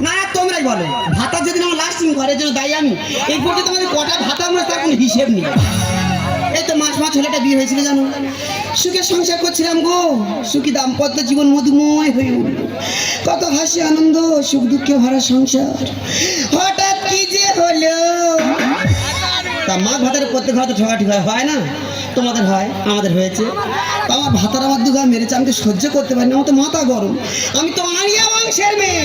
না তোমরাই বলো, ভাতা যদি আমার লাস্টিং ঘরের জন্য দায়ী আমি। এই পর্যন্ত তোমাদের কটা ভাতা আমরা তার কোনো হিসেব নেই। এই তো মাস ছেলেটা বিয়ে হয়েছিল জানো, সুখে সংসার করছিলাম গো, সুখী দাম্পত্য জীবন মধুময় হয়ে উঠল, কত হাসি আনন্দ সুখ দুঃখে ভরা সংসার। হঠাৎ কি যে হলো, তা মাছ ভাতার প্রত্যেক ঘরে তো ঠোকাঠি হয় না, তোমাদের হয় আমাদের হয়েছে। তা আমার ভাতার আমার দুঘা মেরেছে, আমি তো সহ্য করতে পারি না, আমার তো মাথা গরম, আমি তো আরিয়া বংশের মেয়ে।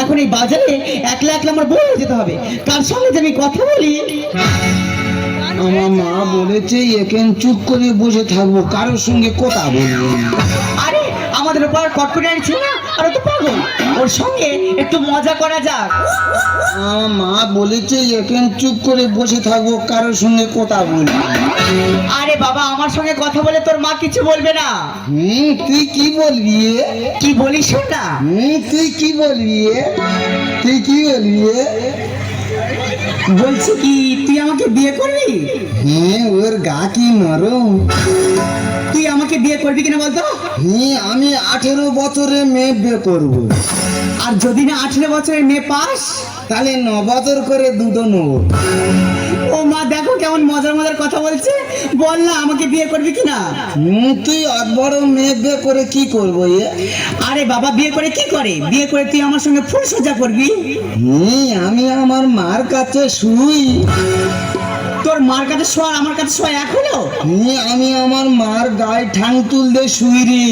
এখন এই বাজারে একলা একলা আমার বলে যেতে হবে, কার সঙ্গে যে আমি কথা বলি। আমার মা বলেছে এখানে চুপ করে বসে থাকবো, কারোর সঙ্গে কথা বলবো। আরে আমাদের উপর কটকটি ছিল না, আর তো পাগল, ওর সঙ্গে একটু মজা করা যাক। আমার মা বলেছে এখানে চুপ করে বসে থাকবো, কারোর সঙ্গে কথা বলবো। আরে বাবা, আমার সঙ্গে কথা বলে তোর মা কিছু বলবে না। তুই কি বলবি? কি বলিস না? তুই কি বলবি? তুই কি বলবি? বলছি কি তুই আমাকে বিয়ে করবি? ওর গা কি নরম। তুই আমাকে বিয়ে করবি কিনা বলতো? আমি 18 বছরের মেয়ে বিয়ে করবো। আর যদি না 18 বছরের মেয়ে পাস, তাহলে 9 বছর করে দুটো নেব। ও মা দেখো কেমন মজার মজার কথা বলছে, বল না আমাকে বিয়ে করবি কিনা? তুই অত বড় মেয়ে বিয়ে করে কি করবো? আরে বাবা, বিয়ে করে কি করে? বিয়ে করে তুই আমার সঙ্গে ফুল সজ্জা করবি। আমি আমার মার কাছে শুই। তোর মার কাছে শোয়া আমার কাছে শোয়া এক হলো? আমি আমার মার গায়ে ঠাং তুলতে শুই রে।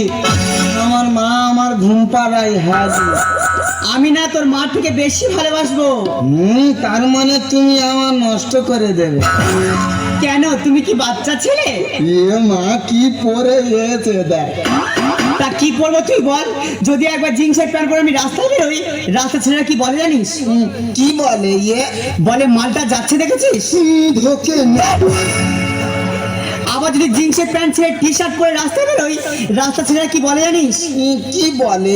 আমার মা আমার ঘুম পাড়ায়। হ্যাঁ, আমি না তোর মার থেকে বেশি ভালোবাসবো। তার মানে তুমি আমার নষ্ট করে দেবে? কেন, তুমি কি বাচ্চা ছেলে? মা কি পরে গেছে দেখ। তা কি পরবো তুই বল? যদি একবার জিন্সের প্যান্ট পরে আমি রাস্তায় বেরোই, রাস্তা ছেলেরা কি বলে জানিস? কি বলে? বলে মালটা যাচ্ছে দেখেছিস। ঢোকে না। আবার যদি জিন্সের প্যান্ট ছেড়ে টি শার্ট পরে রাস্তায় বেরোই, রাস্তা ছেলেরা কি বলে জানিস? কি বলে?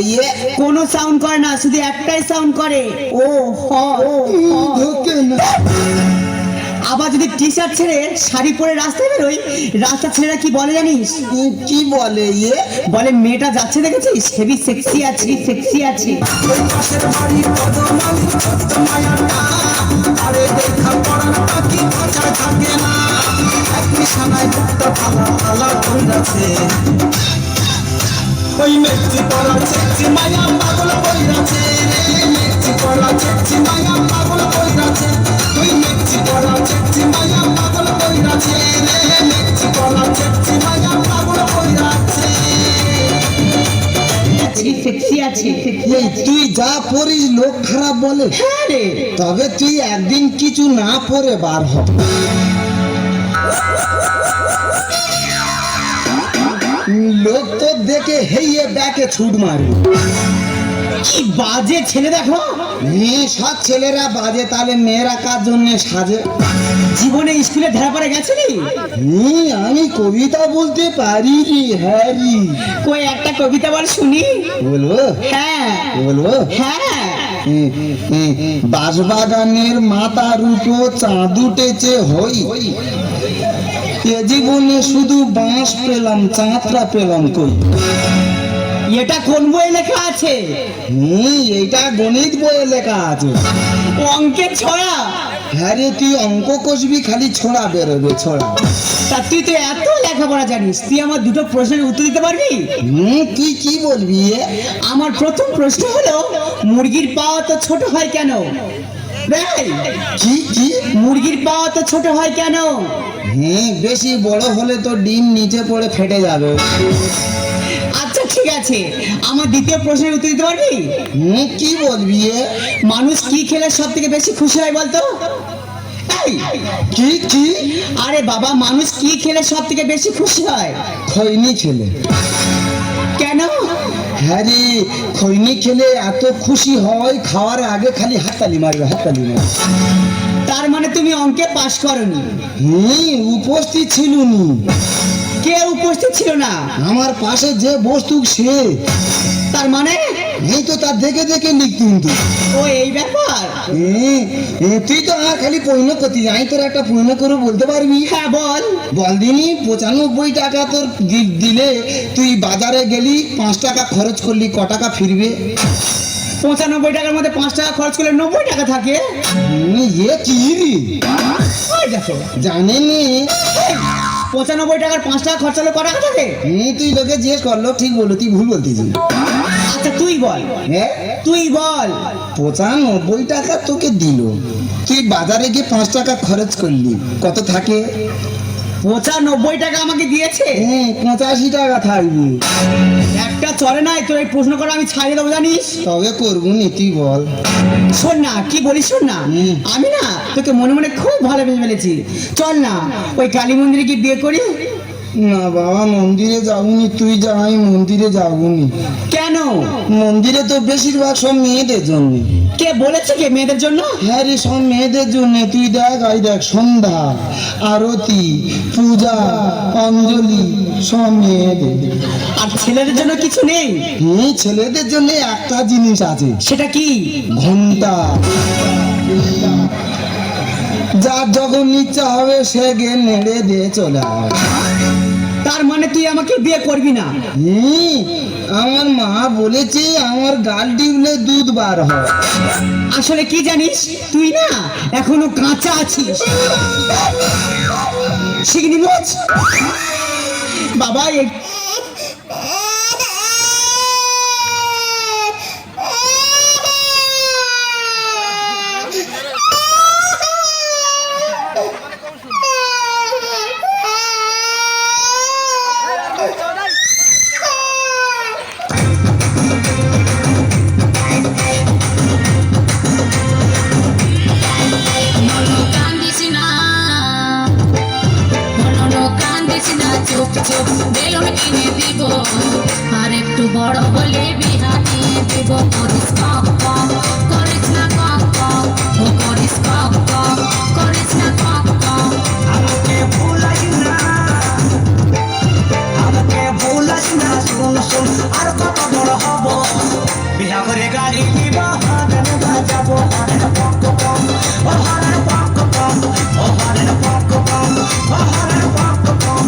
কোনো সাউন্ড করে না, শুধু একটাই সাউন্ড করে, ও হ। ঢোকে না। আবার যদি টি শার্ট ছেড়ে শাড়ি পরে রাস্তায় বেরোই, রাস্তা ছেলেরা কি বলে জানিস? কি বলে? বলে মেয়েটা যাচ্ছে দেখেছিস, হেভি সেক্সি আছে, সেক্সি আছে। ওই মেচি পড়া চেচি মায়া পাগল কইরাছে রে, মেচি পড়া চেচি মায়া পাগল কইরাছে। ওই মেচি পড়া চেচি মায়া পাগল কইরাছে রে, মেচি পড়া চেচি মায়া পাগল কইরাছে। সেক্সি আছে। তুই যা পড়িস লোক খারাপ বলে। হ্যাঁ রে। তবে তুই একদিন কিছু না পরে বার হ। লোক তো দেখে হেইয়ে ব্যাকে ছুট মারবে। কি বাজে ছেলে দেখো। সব ছেলেরা বাজে, তাহলে মেয়েরা কার জন্য সাজে? জীবনে স্কুলে ধরা পড়ে গেছিলি? আমি কবিতা বলতে পারি রে। হ্যাঁ রে। কই একটা কবিতা বল শুনি। বলবো? হ্যাঁ বলবো? হ্যাঁ। বাঁশবাগানের মাথার উপর চাঁদ উঠেছে হই, এ জীবনে শুধু বাঁশ পেলাম, চাঁদটা পেলাম কই। এটা কোন বইয়ে লেখা আছে? এইটা গণিত বইয়ে লেখা আছে। অঙ্কের ছড়া? হ্যাঁ রে, তুই অঙ্ক কষবি, খালি ছোড়া বেরোবে ছোড়া। তা তুই তো এত লেখাপড়া জানিস, তুই আমার দুটো প্রশ্নের উত্তর দিতে পারবি? তুই কি বলবি? আমার প্রথম প্রশ্ন হলো, মুরগির পা তো ছোট হয় কেন? কি কি? মুরগির পা তো ছোট হয় কেন? বেশি বড় হলে তো ডিম নিচে পড়ে ফেটে যাবে। আচ্ছা ঠিক আছে, আমার দ্বিতীয় প্রশ্নের উত্তর দিতে পারবি? কি বলবি? মানুষ কি খেলে সব থেকে বেশি খুশি হয় বলতো? কি কি? আরে বাবা, মানুষ কি খেলে সব থেকে বেশি খুশি হয়? খৈনি খেলে। কেন? হ্যাঁ রে, খৈনি খেলে এত খুশি হয়, খাওয়ার আগে খালি হাততালি মারবে, হাততালি মারবে। তার মানে তুমি অঙ্কে পাশ করনি? উপস্থিত ছিল নি। কে উপস্থিত ছিল না? আমার পাশে যে বস্তু সে। তার মানে এই তো তার দেখে দেখে লিখ কিন্তু। ও এই ব্যাপার। তুই তো আর খালি পূর্ণ করতে যাই, তোর একটা পূর্ণ করে বলতে পারবি? হ্যাঁ বল। বল দিনি, 95 টাকা তোর দিলে তুই বাজারে গেলি, 5 টাকা খরচ করলি, ক টাকা ফিরবে? 95 টাকার মধ্যে 5 টাকা খরচ করলে 90 টাকা থাকে। এ কি রে? ওই দেখো, জানেনি 95 টাকার 5 টাকা খরচ হলে ক টাকা থাকে? তুই লোকে জিজ্ঞেস করলো, ঠিক বললো, তুই ভুল বলতেছিস। আচ্ছা তুই বল, হ্যাঁ তুই বল। 95 টাকা তোকে দিল, তুই বাজারে গিয়ে 5 টাকা খরচ করলি, কত থাকে? 95 টাকা আমাকে দিয়েছে। 85 টাকা থাকবে। একটা চলে নাই, তোর এই প্রশ্ন করা আমি ছাড়িয়ে দেবো জানিস। তবে করবো নি, তুই বল। শোন না, কি বলিস শোন না, আমি না তোকে মনে মনে খুব ভালোবেসে ফেলেছি। চল না ওই কালী মন্দিরে কি বিয়ে করি? না বাবা, মন্দিরে যাবনি, তুই যা, আমি মন্দিরে যাবনি। কেন? মন্দিরে তো বেশিরভাগ সব মেয়েদের জন্য। কে বলেছে কে মেয়েদের জন্য? হ্যাঁ রে, সব মেয়েদের জন্য। তুই দেখ, আই দেখ, সন্ধ্যা, আরতি, পূজা, অঞ্জলি সব মেয়েদের। আর ছেলেদের জন্য কিছু নেই? ছেলেদের জন্য একটা জিনিস আছে। সেটা কি? ঘন্টা। যার যখন ইচ্ছা হবে সে গে নেড়ে দিয়ে চলে আসে। তার মানে তুই আমাকে বিয়ে করবি না? আমার মা বলেছে আমার গাল টিপলে দুধ বার হয়। আসলে কি জানিস, তুই না এখনো কাঁচা আছিস। শিগগিরি মোচ বাবা। চুপ চুপ বেলুন কিনে দিব, আর একটু বড় হলে বিহা দিয়ে দিব। করিস কক কক, করিস না কক কক, ও করিস কক কক, করিস না কক কক। আমাকে ভুলাস না, আমাকে ভুলাস না, শুন শুন আর কত বড় হব, বিয়া করে গাড়ি নিব, হারান বাজাবো, হারান পক পক, ও হারান পক পক, ও হারান পক পক, ও হারান পক পক।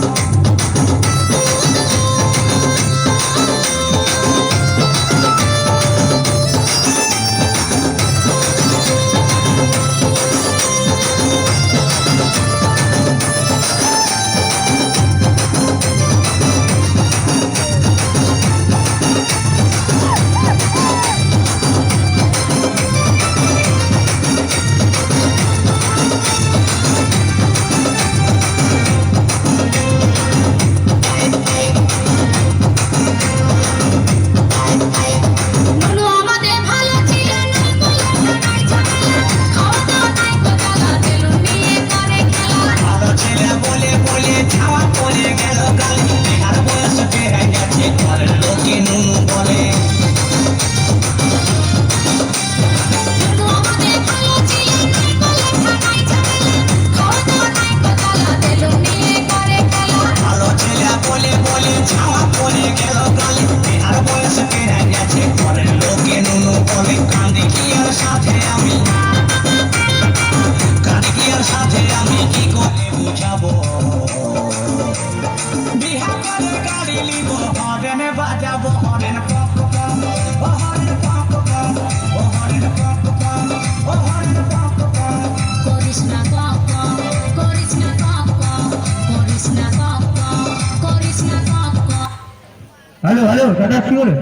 বলো আমাদের ভালো ছিল না, বলো নাই ঝামেলা, খাওয়া দাওয়া নাই তো জ্বালা, বেলুন নিয়ে করে খেলা। ভালো ছেলে বলে বলে ছাওয়া পড়ে গেল গালি, আর বয়স পেরে গেছে ঘরের লোকে নুনু বলে। বলো আমাদের ভালো ছিল না, বলো নাই ঝামেলা, খাওয়া দাওয়া নাই তো জ্বালা, বেলুন নিয়ে করে খেলা। ভালো ছেলে বলে বলে ছাওয়া পড়ে গেল গালি, আর বয়স পেরে গেছে ঘরের লোকে নুনু বলে। কাঁদে কি আর সাথে আমি, কাঁদে কি আর সাথে আমি, কি করে বুঝাবো? বিহা করে গাড়ি লিব, হরেন বাজাবো, হরেন পক পক, ও হরেন পক পক, ও হরেন পক পক, ও হরেন পক পক। করিস না কক কক, করিস না কক কক, করিস না কক কক, করিস না কক কক। হ্যালো হ্যালো দাদা, কি হলো?